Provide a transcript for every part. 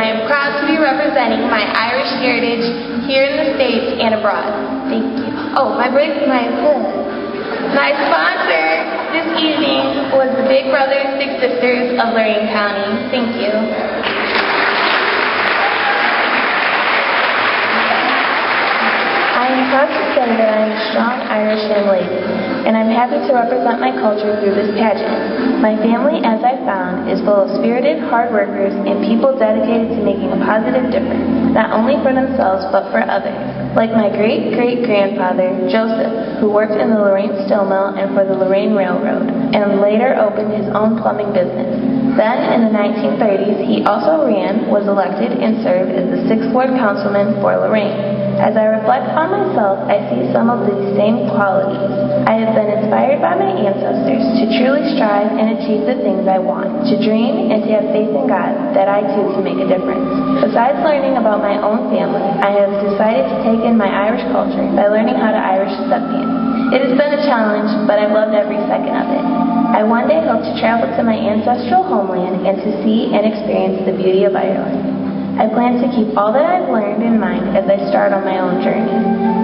I am proud to be representing my Irish heritage here in the States and abroad. Thank you. Oh, my sponsor this evening was the Big Brothers Big Sisters of Lorain County. Thank you. I am proud to say that I am a strong Irish young lady, and I'm happy to represent my culture through this pageant. My family, as I found, is full of spirited, hard workers and people dedicated to making a positive difference, not only for themselves but for others. Like my great-great-grandfather, Joseph, who worked in the Lorain Steel Mill and for the Lorain Railroad, and later opened his own plumbing business. Then, in the 1930s, he also was elected, and served as the 6th Ward Councilman for Lorain. As I reflect on myself, I see some of these same qualities. I have been inspired by my ancestors to truly strive and achieve the things I want, to dream and to have faith in God that I too can make a difference. Besides learning about my own family, I have decided to take in my Irish culture by learning how to Irish step dance. It has been a challenge, but I've loved every second of it. I one day hope to travel to my ancestral homeland and to see and experience the beauty of Ireland. I plan to keep all that I've learned in mind as I start on my own journey,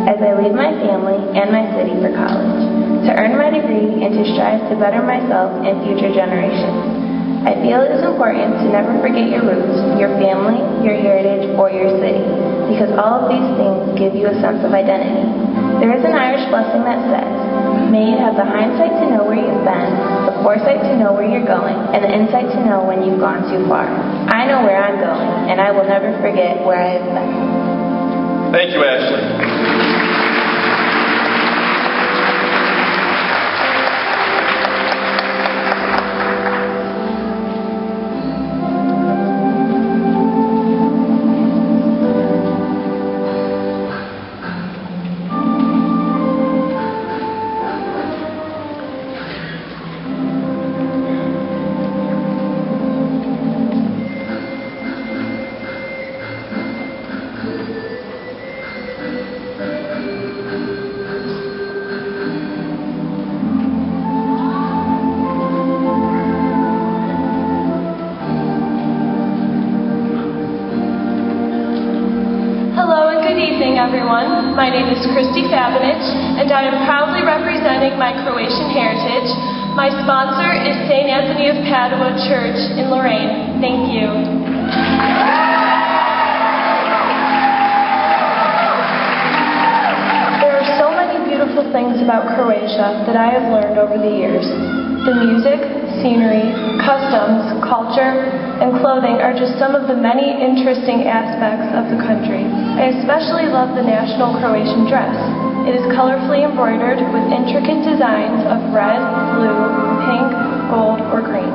as I leave my family and my city for college, to earn my degree and to strive to better myself and future generations. I feel it is important to never forget your roots, your family, your heritage, or your city, because all of these things give you a sense of identity. There is an Irish blessing that says, "May you have the hindsight to know where you've been, the foresight to know where you're going, and the insight to know when you've gone too far." I know where I'm going, and I will never forget where I have been. Thank you, Ashley. Everyone. My name is Kristy Fabric, and I am proudly representing my Croatian heritage. My sponsor is St. Anthony of Padua Church in Lorain. Thank you. There are so many beautiful things about Croatia that I have learned over the years. The music, scenery, customs, culture, and clothing are just some of the many interesting aspects of the country. I especially love the national Croatian dress. It is colorfully embroidered with intricate designs of red, blue, pink, gold, or green.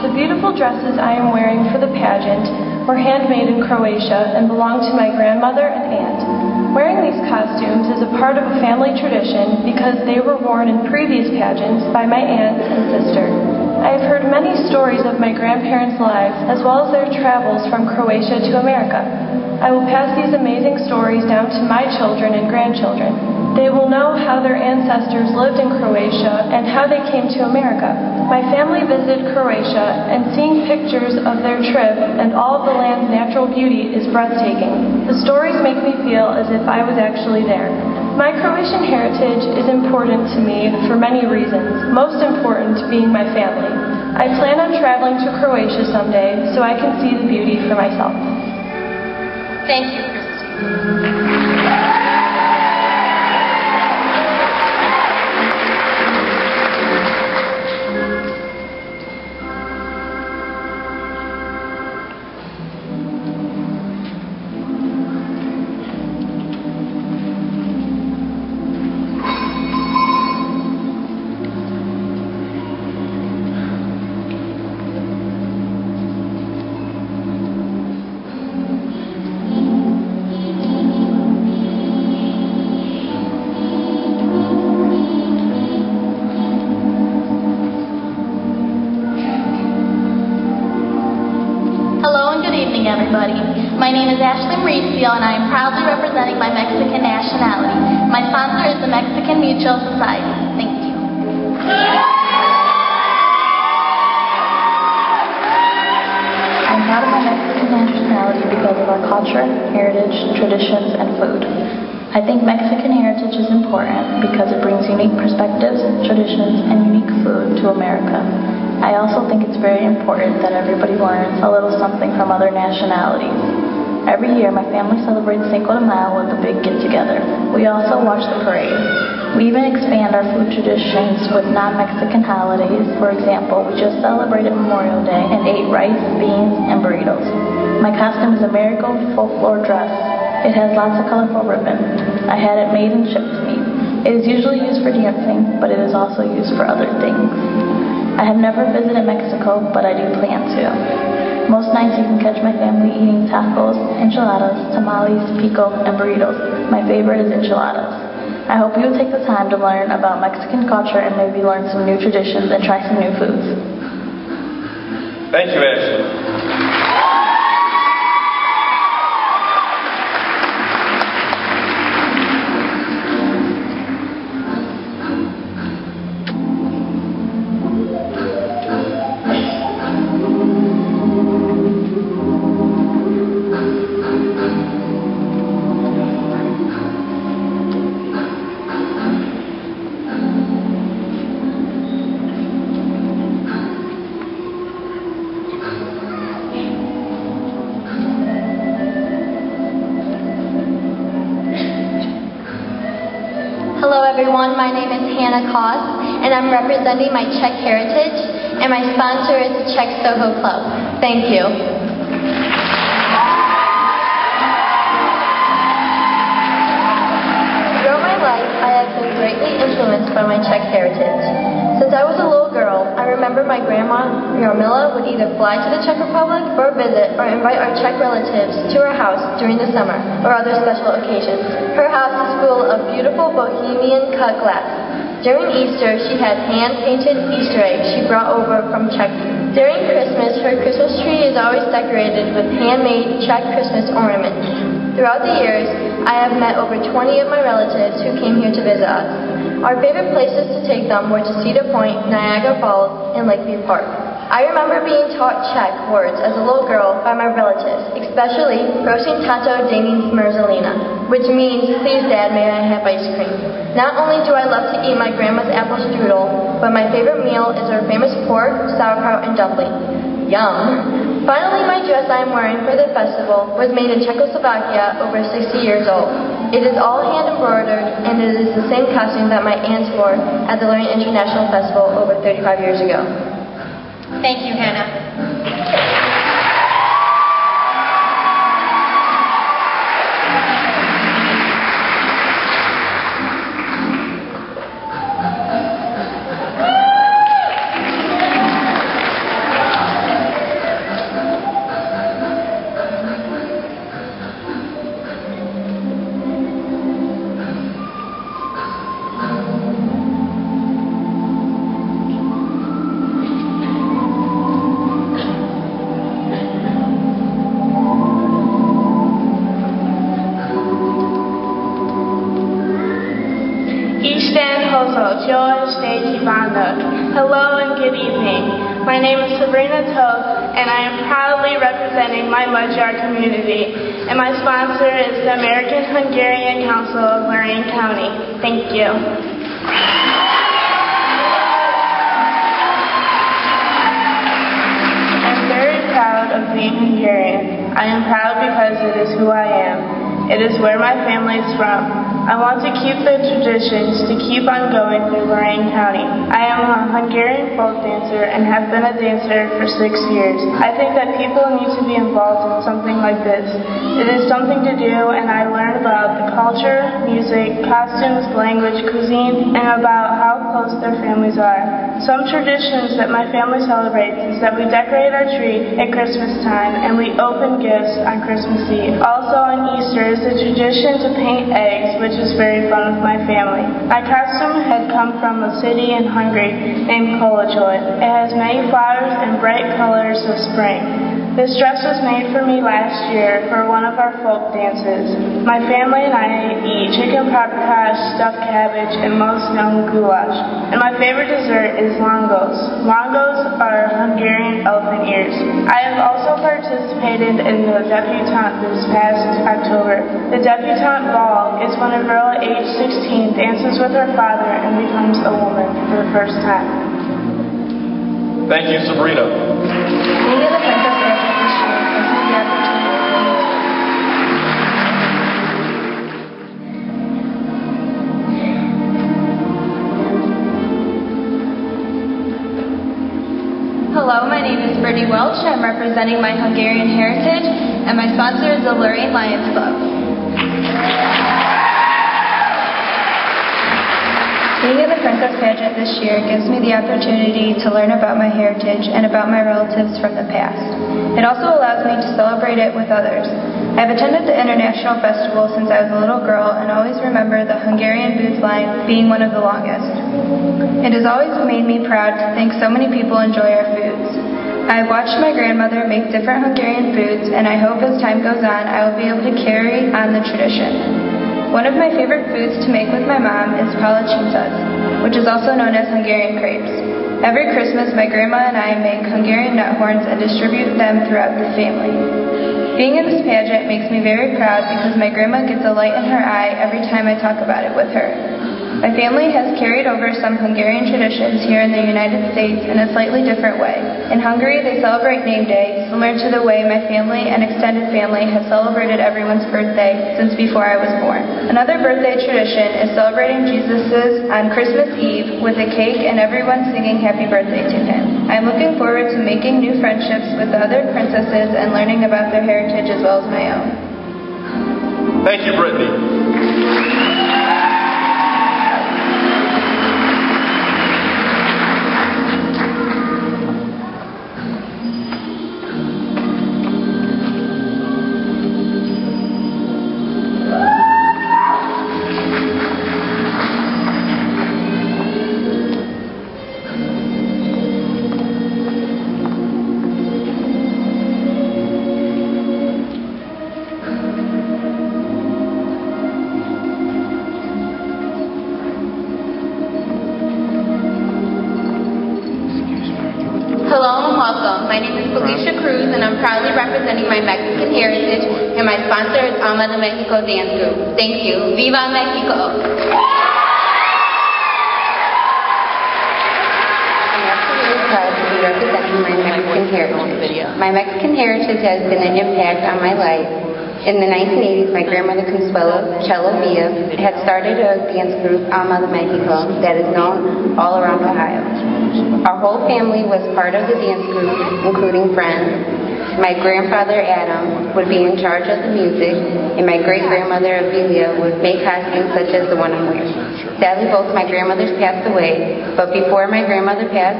The beautiful dresses I am wearing for the pageant were handmade in Croatia and belong to my grandmother and aunt. Wearing these costumes is a part of a family tradition because they were worn in previous pageants by my aunt and sister. I have heard many stories of my grandparents' lives as well as their travels from Croatia to America. I will pass these amazing stories down to my children and grandchildren. They will know how their ancestors lived in Croatia and how they came to America. My family visited Croatia, and seeing pictures of their trip and all of the land's natural beauty is breathtaking. The stories make me feel as if I was actually there. My Croatian heritage is important to me for many reasons, most important being my family. I plan on traveling to Croatia someday so I can see the beauty for myself. Thank you, Kristy. Everybody. My name is Ashna Crazy, and I am proudly representing my Mexican nationality. My sponsor is the Mexican Mutual Society. Thank you. I'm proud of my Mexican nationality our culture, heritage, traditions, and food. I think Mexican heritage is important because it brings unique perspectives, traditions, and unique food to America. I also think it's very important that everybody learns a little something from other nationalities. Every year, my family celebrates Cinco de Mayo with a big get-together. We also watch the parade. We even expand our food traditions with non-Mexican holidays. For example, we just celebrated Memorial Day and ate rice, beans, and burritos. My costume is a marigold folklore dress. It has lots of colorful ribbon. I had it made and shipped to me. It is usually used for dancing, but it is also used for other things. I have never visited Mexico, but I do plan to. Most nights you can catch my family eating tacos, enchiladas, tamales, pico, and burritos. My favorite is enchiladas. I hope you will take the time to learn about Mexican culture and maybe learn some new traditions and try some new foods. Thank you, Ashna. Hello everyone, my name is Hannah Koss, and I'm representing my Czech heritage, and my sponsor is the Czech Soho Club. Thank you. Throughout my life, I have been greatly influenced by my Czech heritage. Since I was a little girl, I remember my grandma, Jarmila, would either fly to the Czech Republic for a visit or invite our Czech relatives to her house during the summer or other special occasions. Her house is full of beautiful bohemian cut glass. During Easter, she had hand-painted Easter eggs she brought over from Czechia. During Christmas, her Christmas tree is always decorated with handmade Czech Christmas ornaments. Throughout the years, I have met over 20 of my relatives who came here to visit us. Our favorite places to take them were to Cedar Point, Niagara Falls, and Lakeview Park. I remember being taught Czech words as a little girl by my relatives, especially Prosím tato, dej mi zmrzlina, which means, please dad, may I have ice cream. Not only do I love to eat my grandma's apple strudel, but my favorite meal is her famous pork, sauerkraut, and dumpling. Yum! Finally, my dress I am wearing for the festival was made in Czechoslovakia over 60 years old. It is all hand embroidered, and it is the same costume that my aunts wore at the Lorraine International Festival over 35 years ago. Thank you, Hannah. Hello and good evening. My name is Sabrina Toes, and I am proudly representing my Magyar community, and my sponsor is the American Hungarian Council of Lorraine County. Thank you. I'm very proud of being Hungarian. I am proud because it is who I am. It is where my family is from. I want to keep the traditions to keep on going through Lorraine County. I am a Hungarian folk dancer and have been a dancer for 6 years. I think that people need to be involved in something like this. It is something to do, and I learn about the culture, music, costumes, language, cuisine, and about how close their families are. Some traditions that my family celebrates is that we decorate our tree at Christmas time and we open gifts on Christmas Eve. Also on Easter is the tradition to paint eggs, which is very fun with my family. My costume had come from a city in Hungary named Kolochoy. It has many flowers and bright colors of spring. This dress was made for me last year for one of our folk dances. My family and I eat chicken paprika, stuffed cabbage, and most known goulash. And my favorite dessert is langos. Langos are Hungarian elephant ears. I have also participated in the debutante this past October. The debutante ball is when a girl at age 16 dances with her father and becomes a woman for the first time. Thank you, Sabrina. Hello, my name is Welch. I'm representing my Hungarian heritage, and my sponsor is the Lorraine Lions Club. Being in the Princess Pageant this year gives me the opportunity to learn about my heritage and about my relatives from the past. It also allows me to celebrate it with others. I've attended the International Festival since I was a little girl and always remember the Hungarian booth line being one of the longest. It has always made me proud to think so many people enjoy our foods. I have watched my grandmother make different Hungarian foods, and I hope as time goes on I will be able to carry on the tradition. One of my favorite foods to make with my mom is palacintas, which is also known as Hungarian crepes. Every Christmas, my grandma and I make Hungarian nut horns and distribute them throughout the family. Being in this pageant makes me very proud because my grandma gets a light in her eye every time I talk about it with her. My family has carried over some Hungarian traditions here in the United States in a slightly different way. In Hungary, they celebrate name day, similar to the way my family and extended family have celebrated everyone's birthday since before I was born. Another birthday tradition is celebrating Jesus' on Christmas Eve with a cake and everyone singing happy birthday to him. I'm looking forward to making new friendships with the other princesses and learning about their heritage as well as my own. Thank you, Brittany. Hello and welcome. My name is Felicia Cruz, and I'm proudly representing my Mexican heritage, and my sponsor is Alma de Mexico Dance Group. Thank you. Viva Mexico! I'm absolutely proud to be representing my Mexican heritage. My Mexican heritage has been an impact on my life. In the 1980s, my grandmother Consuelo Villa had started a dance group, Alma de Mexico, that is known all around Ohio. Our whole family was part of the dance group, including friends. My grandfather, Adam, would be in charge of the music, and my great-grandmother, Amelia, would make costumes such as the one I'm wearing. Sadly, both my grandmothers passed away, but before my grandmother passed,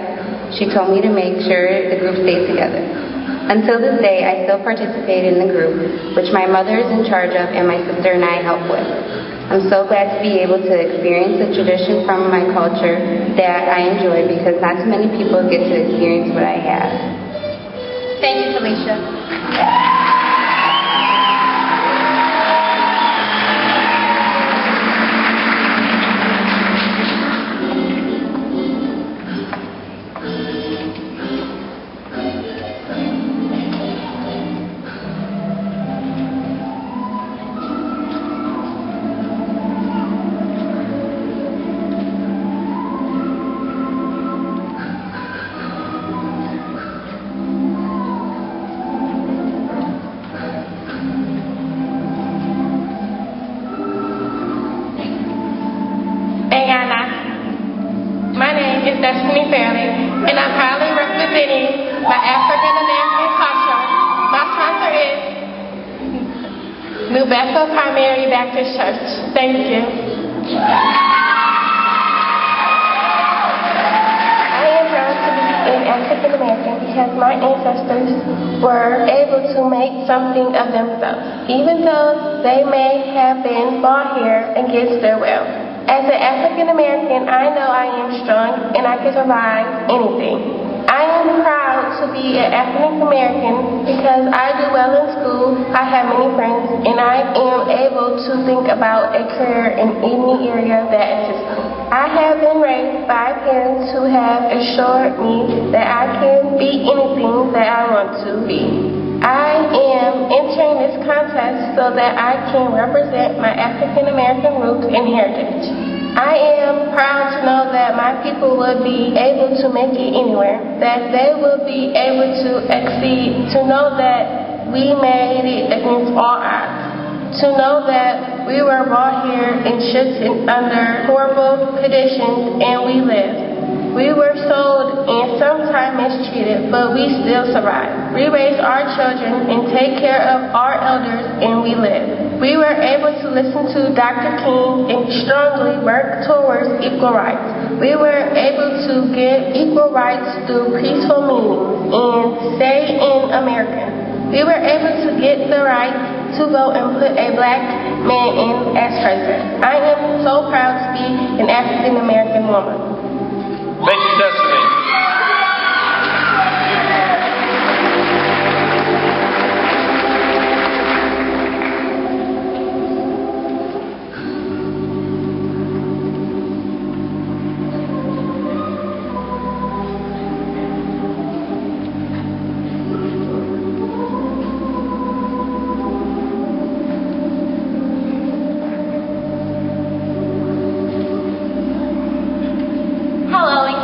she told me to make sure the group stayed together. Until this day, I still participate in the group, which my mother is in charge of and my sister and I help with. I'm so glad to be able to experience a tradition from my culture that I enjoy because not too many people get to experience what I have. Thank you, Felicia. And I'm proudly representing my African American culture. My sponsor is New Bethel Primary Baptist Church. Thank you. I am proud to be an African American because my ancestors were able to make something of themselves, even though they may have been brought here against their will. As an African American, I know I am strong and I can survive anything. I am proud to be an African American because I do well in school, I have many friends, and I am able to think about a career in any area that exists. I have been raised by parents who have assured me that I can be anything that I want to be. I am entering this contest so that I can represent my African American roots and heritage. I am proud to know that my people will be able to make it anywhere, that they will be able to exceed, to know that we made it against all odds, to know that we were brought here in ships and under horrible conditions and we lived. We were sold and sometimes mistreated, but we still survived. We raised our children and take care of our elders, and we lived. We were able to listen to Dr. King and strongly work towards equal rights. We were able to give equal rights through peaceful meetings and stay in America. We were able to get the right to vote and put a black man in as president. I am so proud to be an African American woman. Thank you, Destiny.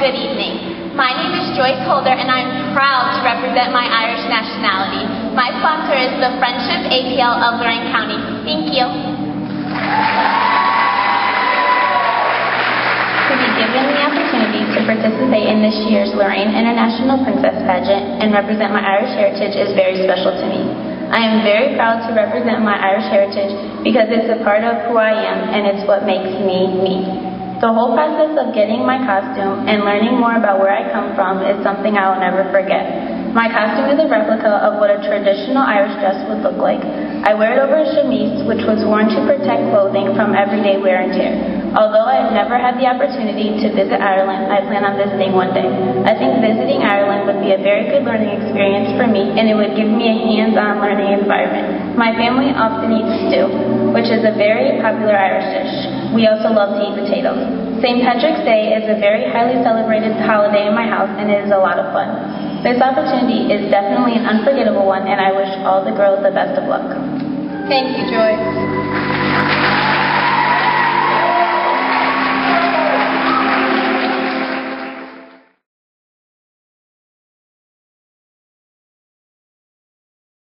Good evening. My name is Joyce Holder and I'm proud to represent my Irish nationality. My sponsor is the Friendship APL of Lorraine County. Thank you. To be given the opportunity to participate in this year's Lorraine International Princess Pageant and represent my Irish heritage is very special to me. I am very proud to represent my Irish heritage because it's a part of who I am and it's what makes me me. The whole process of getting my costume and learning more about where I come from is something I will never forget. My costume is a replica of what a traditional Irish dress would look like. I wear it over a chemise, which was worn to protect clothing from everyday wear and tear. Although I have never had the opportunity to visit Ireland, I plan on visiting one day. I think visiting Ireland would be a very good learning experience for me, and it would give me a hands-on learning environment. My family often eats stew, which is a very popular Irish dish. We also love to eat potatoes. St. Patrick's Day is a very highly celebrated holiday in my house, and it is a lot of fun. This opportunity is definitely an unforgettable one, and I wish all the girls the best of luck. Thank you, Joyce.